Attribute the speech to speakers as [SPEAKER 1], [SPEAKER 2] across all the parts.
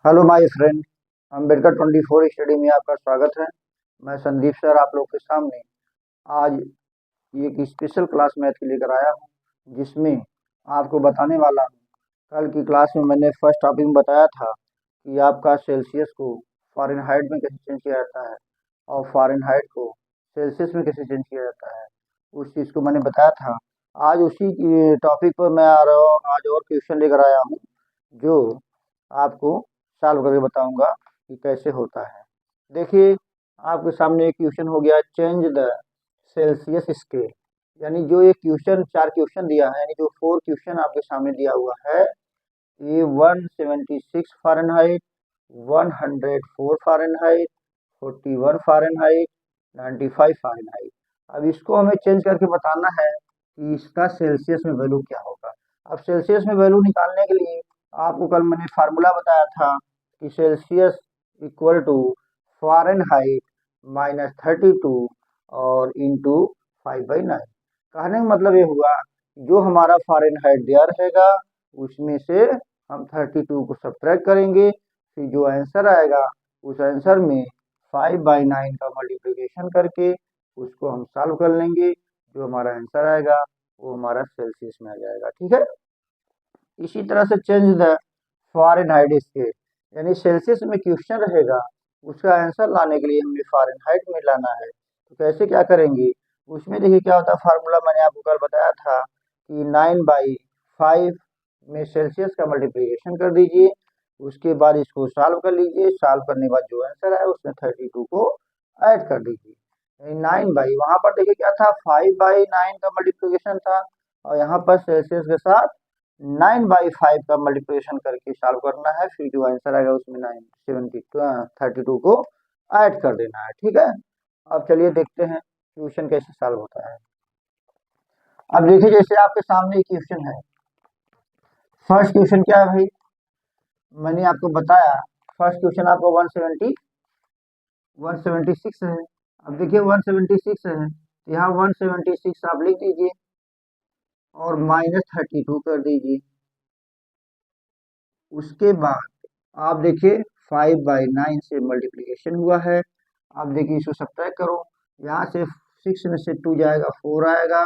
[SPEAKER 1] Hello my friend. Ambedkar 24 study में आपका स्वागत है। मैं संदीप सर आप लोग के सामने आज एक स्पेशल क्लास मैथ की लेकर आया हूँ, जिसमें आपको बताने वाला हूँ। कल की क्लास में मैंने फर्स्ट टॉपिक में बताया था कि आपका सेल्सियस को फ़ारेनहाइट में कैसे चेंज किया जाता है और फ़ारेनहाइट को सेल्सियस में कैसे चेंज किया जाता है, उस चीज़ को मैंने बताया था। आज उसी टॉपिक पर मैं आ रहा हूँ, आज और क्वेश्चन लेकर आया हूँ जो आपको सॉल्व करके बताऊंगा कि कैसे होता है। देखिए, आपके सामने एक क्वेश्चन हो गया, चेंज द सेल्सियस स्केल। यानी जो एक क्वेश्चन, चार क्वेश्चन दिया है, यानी जो फोर क्वेश्चन आपके सामने दिया हुआ है, ये 176 फ़ारेनहाइट, 104 फ़ारेनहाइट, 41 फ़ारेनहाइट, 95 फ़ारेनहाइट। अब इसको हमें चेंज करके बताना है कि इसका सेल्सियस में वैल्यू क्या होगा। अब सेल्सियस में वैल्यू निकालने के लिए आपको कल मैंने फार्मूला बताया था कि सेल्सियस इक्वल टू फ़ारेनहाइट -32 और इंटू 5/9। कहने का मतलब ये हुआ, जो हमारा फ़ारेनहाइट दिया रहेगा उसमें से हम 32 को सब्ट्रैक्ट करेंगे, फिर जो आंसर आएगा उस आंसर में 5/9 का मल्टीप्लिकेशन करके उसको हम सॉल्व कर लेंगे। जो हमारा आंसर आएगा वो हमारा सेल्सियस में आ जाएगा। ठीक है। इसी तरह से चेंज द फ़ारेनहाइट स्केल, यानी सेल्सियस में क्वेश्चन रहेगा, उसका आंसर लाने के लिए हमें फ़ारेनहाइट में लाना है। तो कैसे क्या करेंगे, उसमें देखिए क्या होता है। फार्मूला मैंने आपको कल बताया था कि 9/5 में सेल्सियस का मल्टीप्लिकेशन कर दीजिए, उसके बाद इसको सॉल्व कर लीजिए, सॉल्व करने के बाद जो आंसर है उसमें 32 को ऐड कर दीजिए। 9 वहाँ पर देखिए क्या था, 5/9 का मल्टीप्लिकेशन था, और यहाँ पर सेल्सियस के साथ 9/5 का मल्टीप्लिकेशन करके सॉल्व करना है। फिर जो आंसर आएगा उसमें 32 को ऐड कर देना है। ठीक है। अब चलिए देखते हैं क्वेश्चन कैसे सॉल्व होता है। अब देखिए, जैसे आपके सामने एक क्वेश्चन है। फर्स्ट क्वेश्चन क्या है भाई, मैंने आपको बताया फर्स्ट क्वेश्चन आपको 176 है। अब देखिए 176 है, तो यहाँ 176 आप लिख दीजिए और -32 कर दीजिए। उसके बाद आप देखिए 5/9 से मल्टीप्लिकेशन हुआ है। अब देखिए इसको सब्ट्रैक्ट करो, यहाँ से 6 में से 2 जाएगा 4 आएगा,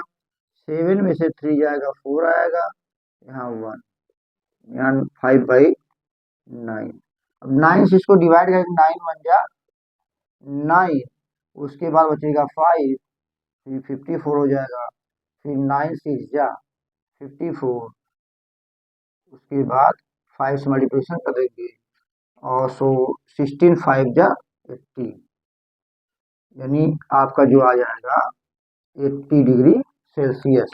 [SPEAKER 1] 7 में से 3 जाएगा 4 आएगा, यहाँ 1, यहाँ 5/9। अब 9 से इसको डिवाइड करेंगे, 9 1 जा 9, उसके बाद बचेगा 5, फिर 54 हो जाएगा, फिर 9 6 जा 54, उसके बाद 5 से मल्टीप्लिकेशन करेंगे और 16 5 जा 80, यानी आपका जो आ जाएगा 80 डिग्री सेल्सियस।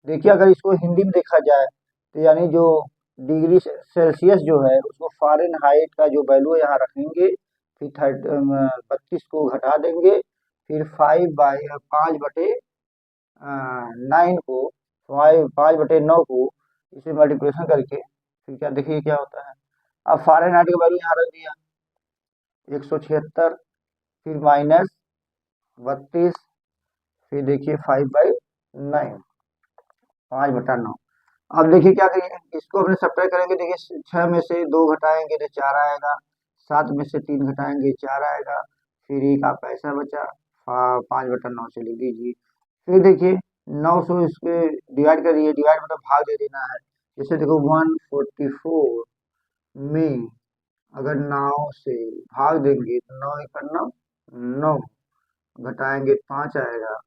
[SPEAKER 1] देखिए अगर इसको हिंदी में देखा जाए तो यानी जो डिग्री सेल्सियस जो है उसको फ़ारेनहाइट का जो वैल्यू यहाँ रखेंगे, फिर 32 को घटा देंगे, फिर 5/9 को 5/9 को इसे मल्टीप्लिकेशन करके फिर क्या देखिए क्या होता है। अब फ़ारेनहाइट का वैल्यू यहाँ रख दिया 176, फिर -32, फिर देखिए 5/9, 5/9। अब देखिए क्या करिए, इसको अपने सब्ट्रैक्ट करेंगे। देखिए 6 में से 2 घटाएंगे तो 4 आएगा, 7 में से 3 घटाएंगे 4 आएगा, फिर एक आपका ऐसा बचा 5/9 से लिख दीजिए। फिर देखिए 900 इसके डिवाइड करिए, डिवाइड मतलब भाग दे देना है। जैसे देखो 144 में अगर 9 से भाग देंगे तो 9 एक 9, 9 घटाएंगे 5 आएगा,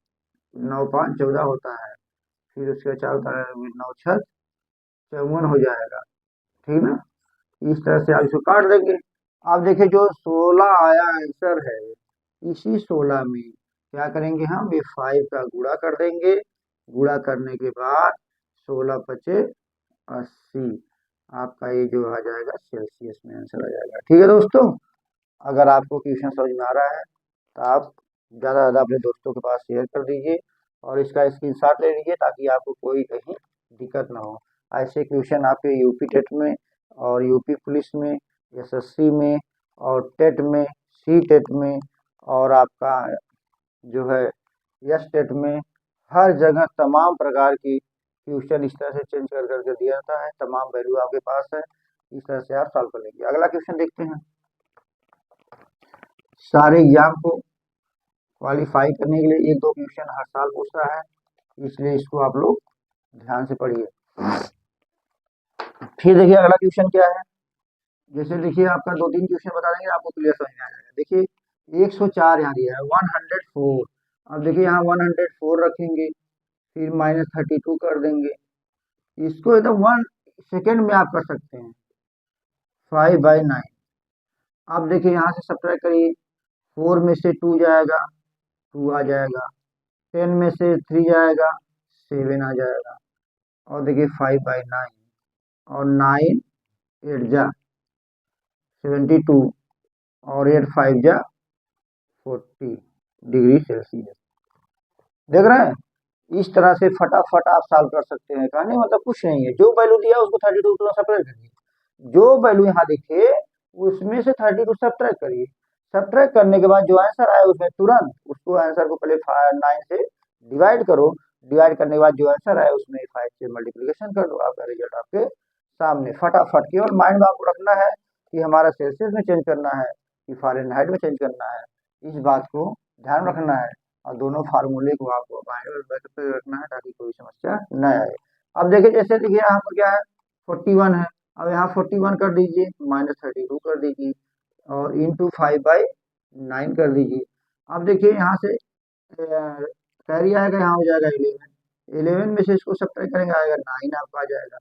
[SPEAKER 1] 9 5 14 होता है, फिर उसके चारों तरफ 9 6 54 हो जाएगा। ठीक ना। इस तरह से आप इसको काट देंगे। आप देखिए जो 16 आया आंसर है, इसी 16 में क्या करेंगे, हम ये 5 का गुणा कर देंगे। गुणा करने के बाद 16 पचे 80, आपका ये जो आ जाएगा सेल्सियस में आंसर आ जाएगा। ठीक है दोस्तों, अगर आपको क्वेश्चन समझ में आ रहा है तो आप ज़्यादा से ज़्यादा अपने दोस्तों के पास शेयर कर दीजिए और इसका स्क्रीनशॉट ले लीजिए, ताकि आपको कोई कहीं दिक्कत ना हो। ऐसे क्वेश्चन आपके यूपी टेट में और यूपी पुलिस में, एसएससी में और टेट में, सी टेट में, और आपका जो है यस टेट में, हर जगह तमाम प्रकार की क्वेश्चन इस तरह से चेंज कर करके दिया जाता है। तमाम वैल्यू आपके पास है, इस तरह से आप सॉल्व कर लेंगे। अगला क्वेश्चन देखते हैं। सारे एग्जाम को क्वालिफाई करने के लिए एक दो क्वेश्चन हर साल पूछता है, इसलिए इसको आप लोग ध्यान से पढ़िए। फिर देखिए अगला क्वेश्चन क्या है। जैसे देखिए आपका दो तीन क्वेश्चन बता देंगे, आपको क्लियर समझ में आ जाएगा। देखिए 104 यहाँ दिया है, 104। अब देखिए यहाँ 104 रखेंगे, फिर -32 कर देंगे। इसको एकदम 1 सेकेंड में आप कर सकते हैं। 5/9। अब देखिए यहाँ से सब्ट्रैक्ट करिए, 4 में से 2 जाएगा, 2 आ जाएगा। 10 में से 3 जाएगा, 7 आ जाएगा। और देखिए 5/9 और 9 8 जा 72 और 8 5 जा 40 डिग्री सेल्सियस। देख रहे हैं, इस तरह से फटाफट आप सॉल्व कर सकते हैं। कहने मतलब कुछ नहीं है, जो वैल्यू दिया उसको 32 से सब्ट्रैक्ट करिए। जो वैल्यू यहाँ दिखे उसमें से 32 सब्ट्रैक्ट करिए। सब्ट्रैक्ट करने के बाद जो आंसर आया उसमें तुरंत उसको आंसर को पहले 9 से डिवाइड करो। डिवाइड करने के बाद जो आंसर आया उसमें 5 से मल्टीप्लीकेशन कर दो, आपका रिजल्ट आपके सामने। फटाफट केवल माइंड में आपको रखना है कि हमारा सेल्सियस में चेंज करना है कि फ़ारेनहाइट में चेंज करना है, इस बात को ध्यान रखना है। और दोनों फार्मूले को आपको माइंड में रखना है ताकि कोई समस्या न आए। अब देखिए जैसे देखिए यहाँ पर क्या है 41 है। अब यहाँ 41 कर दीजिए, -32 कर दीजिए और इंटू 5/9 कर दीजिए। अब देखिए यहाँ से कैरी आएगा, यहाँ हो जाएगा 11। 11 में से इसको सब्ट्रैक्ट करेंगे आएगा 9 आपका आ जाएगा।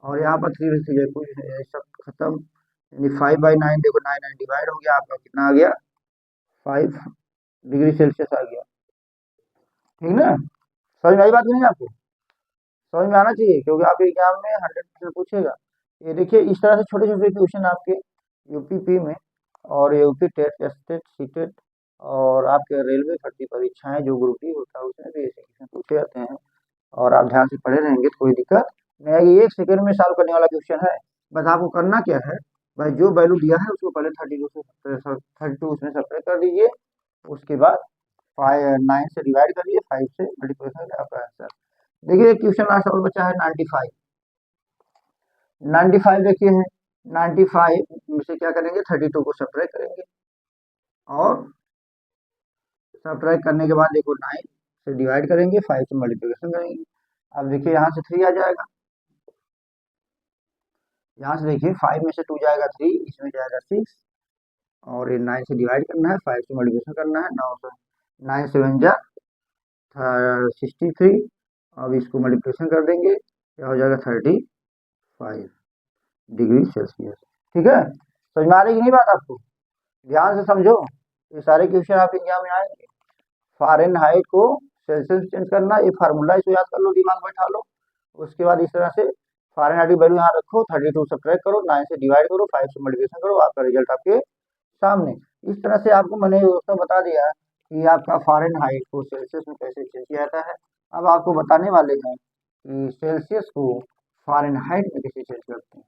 [SPEAKER 1] और यहाँ पर 3 से कुछ सब खत्म, यानी 5/9 देखो 9 डिवाइड हो गया, आपका कितना आ गया 5 डिग्री सेल्सियस आ गया। ठीक ना, समझ में आई बात नहीं आपको? समझ में आना चाहिए क्योंकि आपके एग्जाम में 100% पूछेगा। ये देखिए इस तरह से छोटे छोटे क्वेश्चन आपके यूपीपी में और यूपी टेट स्टेट सीटेट और आपके रेलवे भर्ती परीक्षाएं जो ग्रुप डी होता है उसमें भी ऐसे क्वेश्चन पूछे जाते हैं। और आप ध्यान से पढ़े रहेंगे तो कोई दिक्कत नहीं आएगी। 1 सेकेंड में सॉल्व करने वाला क्वेश्चन है। बस आपको करना क्या है, भाई जो वैल्यू दिया है उसको पहले 32 उसमें सब्ट्रैक्ट कर दीजिए। उसके बाद 9 से डिवाइड करिए, 5 से मल्टीप्लिकेशन करिए, आपका आंसर। देखिए क्वेश्चन लास्ट और बचा है 95। 95 देखिए है, 95 में से क्या करेंगे 32 को सब्ट्रैक्ट करेंगे और सब्ट्रैक्ट करने के बाद देखो 9 से डिवाइड करेंगे, 5 से मल्टीप्लिकेशन करेंगे। अब देखिए यहाँ से 3 आ जाएगा, यहाँ से देखिए 5 में से 2 जाएगा 3, इसमें जाएगा 6 और ये 9 से डिवाइड करना है, 5 से मल्टीप्लिकेशन करना है। 9 से 9 7 जा 63। अब इसको मल्टीप्लिकेशन कर देंगे, क्या हो जाएगा 35 डिग्री सेल्सियस। ठीक है, समझ में आ रही कि नहीं बात आपको? ध्यान से समझो, ये सारे क्वेश्चन आपके एग्जाम में आएंगे। फ़ारेनहाइट को सेल्सियस चेंज करना, ये फार्मूला इसको याद कर लो, दिमाग बैठा लो। उसके बाद इस तरह से फ़ारेनहाइट की वैल्यू यहाँ रखो, 32 सब्ट्रैक्ट करो, 9 से डिवाइड करो, 5 से मल्टीप्लिकेशन करो, आपका रिजल्ट आपके सामने। इस तरह से आपको मैंने दोस्तों बता दिया कि आपका फ़ारेनहाइट को सेल्सियस में कैसे चेंज किया जाता है। अब आपको बताने वाले हैं कि सेल्सियस को फ़ारेनहाइट में कैसे चेंज करते हैं।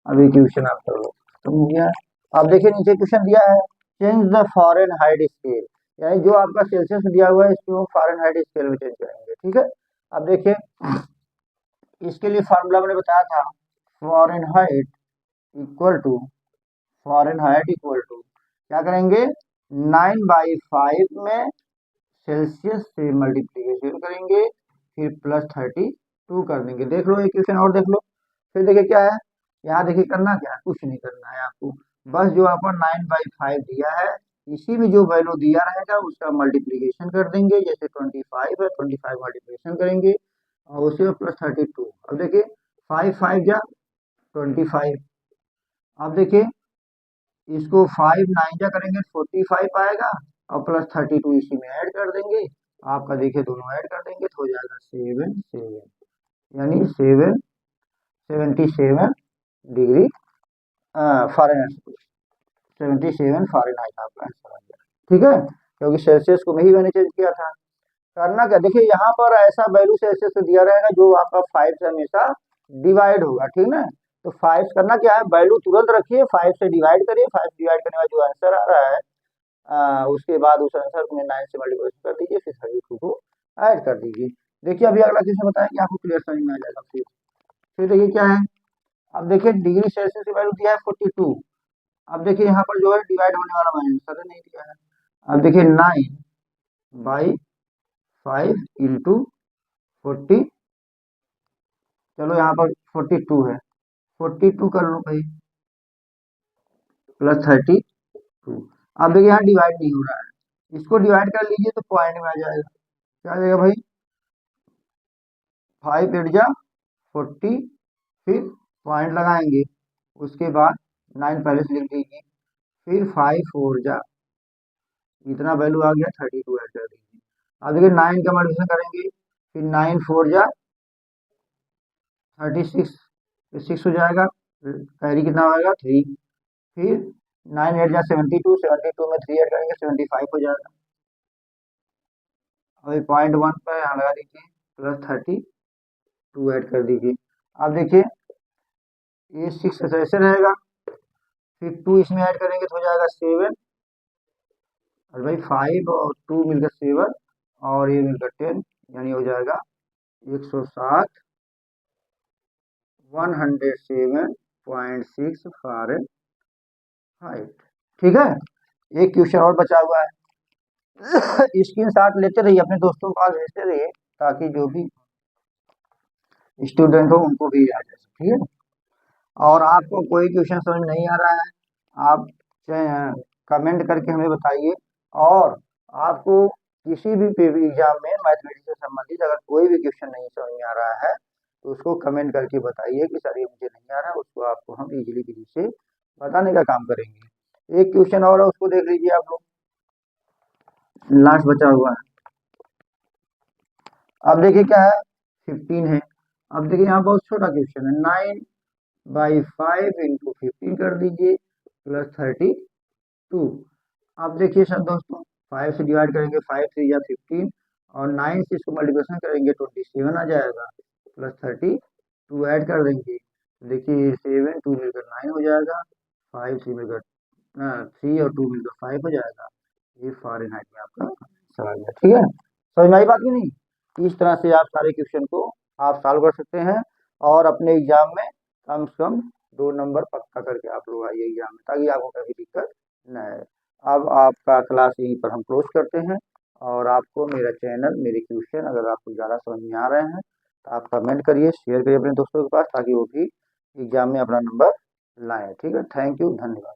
[SPEAKER 1] अभी क्वेश्चन आप कर लो, खत्म हो गया। अब देखिए नीचे क्वेश्चन दिया है, चेंज द फ़ारेनहाइट स्केल, यानी जो आपका सेल्सियस में दिया हुआ है इसको फ़ारेनहाइट स्केल में चेंज करेंगे। ठीक है, अब देखिए इसके लिए फार्मूला मैंने बताया था, फ़ारेनहाइट इक्वल टू क्या करेंगे 9/5 में सेल्सियस से मल्टीप्लीकेशन करेंगे, फिर +32 कर देंगे। देख लो एक क्वेश्चन और देख लो। फिर देखिए क्या है, यहाँ देखिए करना क्या है, कुछ नहीं करना है आपको, बस जो आपको 9/5 दिया है इसी में जो वैल्यू दिया रहेगा उसका मल्टीप्लीकेशन कर देंगे। जैसे 25 है, 25 मल्टीप्लीकेशन करेंगे और उसी में +32। अब देखिए 5 5 जा 25। अब देखिए इसको 5 9 जा करेंगे 45 आएगा और +32 इसी में ऐड कर देंगे। आपका देखिए दोनों ऐड कर देंगे तो हो जाएगा 7 7, यानी 77 डिग्री फ़ारेनहाइट, 77 फ़ारेनहाइट आपका आंसर आ गया। ठीक है, क्योंकि सेल्सियस को ही मैंने चेंज किया था। करना क्या, देखिए यहाँ पर ऐसा वैल्यू सेल्सियस से दिया रहेगा जो आपका 5 से हमेशा डिवाइड होगा। ठीक ना, तो 5 करना क्या है, वैल्यू तुरंत रखिए, 5 से डिवाइड करिए, 5 डिवाइड करने के बाद जो आंसर आ रहा है उसके बाद उस आंसर को 9 से मल्टीप्लिकेशन कर दीजिए, फिर 32 को ऐड कर दीजिए। देखिए अभी अगला क्वेश्चन बताएंगे, आपको क्लियर समझ में आ जाएगा। फिर देखिए क्या है, अब देखिए डिग्री सेल्सियस की वैल्यू दिया है 42। अब देखिए यहाँ पर जो है डिवाइड होने वाला आंसर नहीं दिया है। अब देखिए 9/5 इंटू 40, चलो यहाँ पर 42 है, 42 कर लो भाई, प्लस 32। अब देखिए यहाँ डिवाइड नहीं हो रहा है, इसको डिवाइड कर लीजिए तो पॉइंट में आ जाएगा। क्या आ जाएगा भाई, 5 8 जा 40, फिर पॉइंट लगाएंगे, उसके बाद 9 पहले से लिख दीजिए, फिर 5 4 जा, इतना वैल्यू आ गया 32 ऐड कर दीजिए। अब देखिए 9 का मल्टीप्लिकेशन करेंगे, फिर 9 4 जा 36, फिर 6 हो जाएगा, कैरी कितना होगा 3, फिर 9 8 जा 72, 72 में 3 ऐड करेंगे 75 हो जाएगा। अभी .1 पर यहाँ लगा दीजिए, प्लस 32 ऐड कर दीजिए। अब देखिए ये 6 ऐसे रहेगा, फिर 2 इसमें ऐड करेंगे तो हो जाएगा 7, और भाई 5 और 2 मिलकर 7, और ये मिलकर 10, यानी हो जाएगा 107 107.6 फ़ारेनहाइट। ठीक है, एक क्वेश्चन और बचा हुआ है, स्क्रीन शॉट लेते रहिए, अपने दोस्तों के पास भेजते रहिए, ताकि जो भी स्टूडेंट हो उनको भी आ जाए। ठीक है, और आपको कोई क्वेश्चन समझ नहीं आ रहा है, आप कमेंट करके हमें बताइए, और आपको किसी भी एग्जाम में मैथमेटिक्स से संबंधित अगर कोई भी क्वेश्चन नहीं समझ में आ रहा है तो उसको कमेंट करके बताइए कि सर ये मुझे नहीं आ रहा है, उसको आपको हम इजीली विधि से बताने का काम करेंगे। एक क्वेश्चन और है, उसको देख लीजिए आप लोग, लास्ट बचा हुआ है। अब देखिए क्या है, 15 है। अब देखिए यहाँ बहुत छोटा क्वेश्चन है, 9/5 इंटू 15 कर दीजिए, प्लस 32। अब देखिए सब दोस्तों, 5 से डिवाइड करेंगे, 5 3 या 15, और 9 से इसको मल्टीप्लिकेशन करेंगे 27 आ जाएगा, प्लस 32 ऐड कर देंगे, देखिए 7 2 मिलकर 9 हो जाएगा, 5 3 मिलकर 3 और 2 मिलकर 5 हो जाएगा। ये फ़ारेनहाइट में आपका आंसर आ गया। ठीक है, समझ में आई बात की नहीं? इस तरह से आप सारे क्वेश्चन को आप सॉल्व कर सकते हैं, और अपने एग्जाम में कम से कम 2 नंबर पक्का करके आप लोग आइए एग्जाम में, ताकि आपको कभी दिक्कत न आए। अब आपका क्लास यहीं पर हम क्लोज करते हैं, और आपको मेरा चैनल, मेरे क्वेश्चन अगर आपको ज़्यादा समझ में आ रहे हैं तो आप कमेंट करिए, शेयर करिए अपने दोस्तों के पास, ताकि वो भी एग्जाम में अपना नंबर लाएँ। ठीक है, थैंक यू, धन्यवाद।